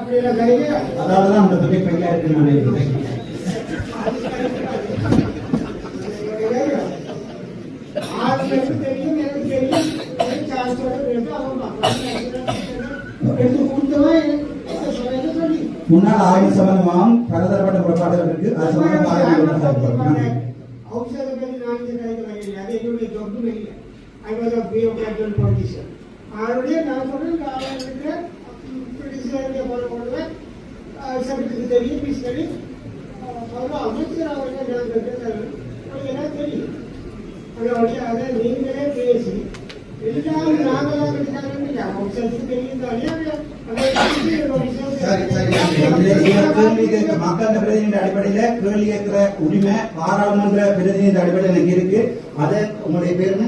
அதனாலதான் அந்த தொகை கையா இருக்கு நான் முன்னாள் ஆய்வு சம்பந்தமாகவும் பலதரப்பட்ட முறைப்பாடுகள் இருக்கு. அது சம்பந்தமாக நீங்களே பேசி எல்லாம் நாங்களாக மக்கள் பிரதிநிதி அடிப்படையில கேள்வி கேட்கிற உரிமை பாராளுமன்ற பிரதிநிதி அடிப்படையில் எனக்கு இருக்கு. அதை உங்களுடைய பேர்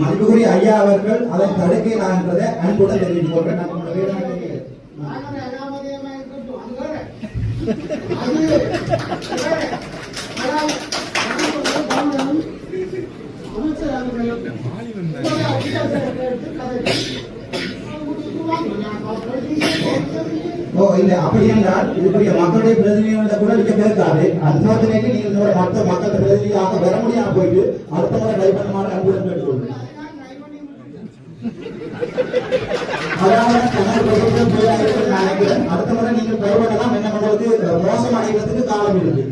மதிப்புக்குரிய ஐயா அவர்கள் அதை தடுக்கலாம் என்றதை அன்புடன் தெரிவித்துக் கொள்றேன். அப்படி என்றால் இதுக்குரிய மக்களுடைய பிரதிநிதிகளை கூட நீங்க பேசாது. அன்பார்ச்சுனேட்லி நீங்க மற்ற மக்கள் பிரதிநிதியாக வர முடியாம போயிட்டு அடுத்த முறை கைப்பற்றமான அன்புடன் கேட்டுக்கொள்ளுங்க. அடுத்த முறை நீங்கள் கைப்பற்றலாம். என்ன பண்றது, மோசம் அடைகிறதுக்கு காலம் இருக்கு.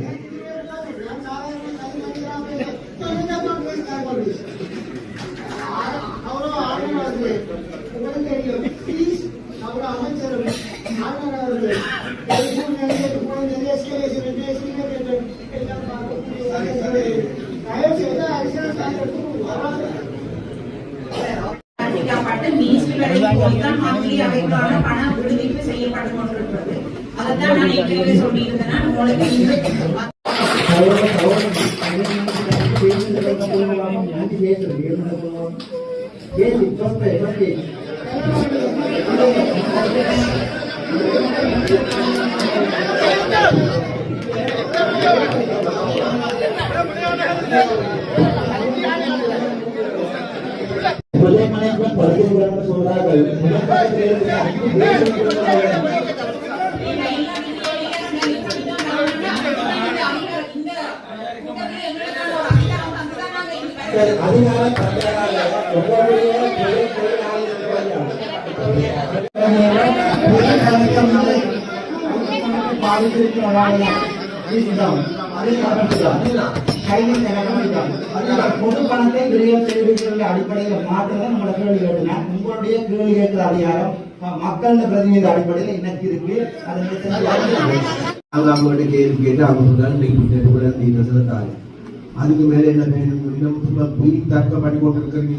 பண விடுவிப்பு செய்யப்பட்டுக் கொண்டிருக்கிறது. அதைத்தான் நான் ஏற்கனவே சொல்லியிருந்தேன். பொது பணத்தை விநியோகம் செய்வதற்கு அடிப்படையில் மாற்றம் நம்மளோட கேள்வி கேட்டன. உங்களுடைய கேள்வி கேட்கிற அதிகாரம் மக்கள் பிரதிநிதி அடிப்படையில் எனக்கு இருக்கு. அவங்கள்ட்ட கேள்வி கேட்டு அவங்க அதுக்கு மேல என்ன வேணும் போய் தர்க்கம் பண்ணி கொண்டு இருக்கிறீங்க.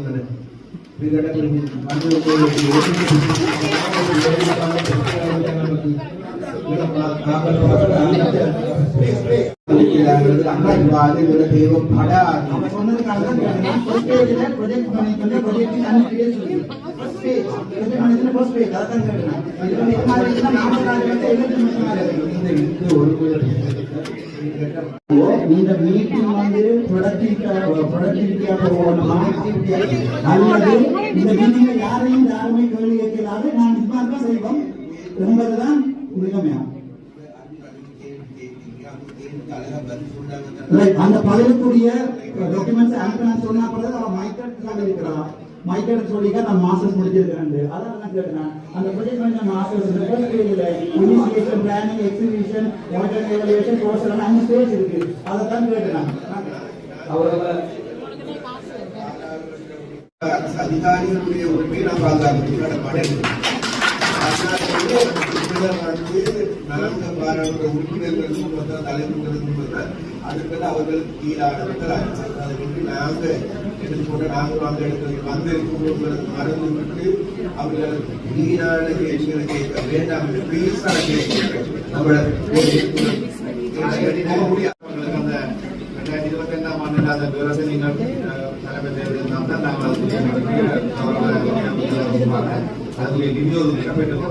இந்த மீட்டிங் வந்து ப்ரொடக்டிவிட்டியா போகணுமா அல்லது இந்த மீட்டிங்ல யாருமே கேள்வி கேட்கலாது நான் இதுதான் செய்வோம் என்பதுதான் உரிமையா? அந்த பதிலுக்குரிய டாக்குமெண்ட்ஸ் அனுப்ப நான் சொன்னா பிறகு அவன் மைக்கெட் இருக்கிறான். மைக்கெட் சொல்லிக்க நான் மாஸ்டர்ஸ் முடிச்சிருக்கேன். அதான் நான் கேட்டேன். அந்த ப்ரொஜெக்ட் பண்ண masters initiation, planning, exhibition, evolution, course எல்லாம் 5 ஸ்டேஜ் இருக்கு. அதை தான் கேட்டேன். அதிகாரிகளுடைய உரிமையை நாம் பாதுகாக்க நலந்த பாராளுமன்ற உறுப்பினர்களுக்கும் தலைவர்களுக்கும் அதுக்கு அவர்கள் கீழானவர்கள் அதுக்கு நாங்கள் எடுத்துக்கொண்ட நாங்கள் அந்த இடத்துல வந்திருக்கும் மறந்து விட்டு அவர்கள் வீணான கேள்விகளை கேட்க வேண்டாம் என்று பேசான கேள்விகள் நம்மளோட அந்த 2025ஆம் ஆண்டு அந்த விவசாய நீங்கள் தலைமை தேர்தல் தான் நாங்கள் அதுக்கு விநியோகம் பெற்றுக்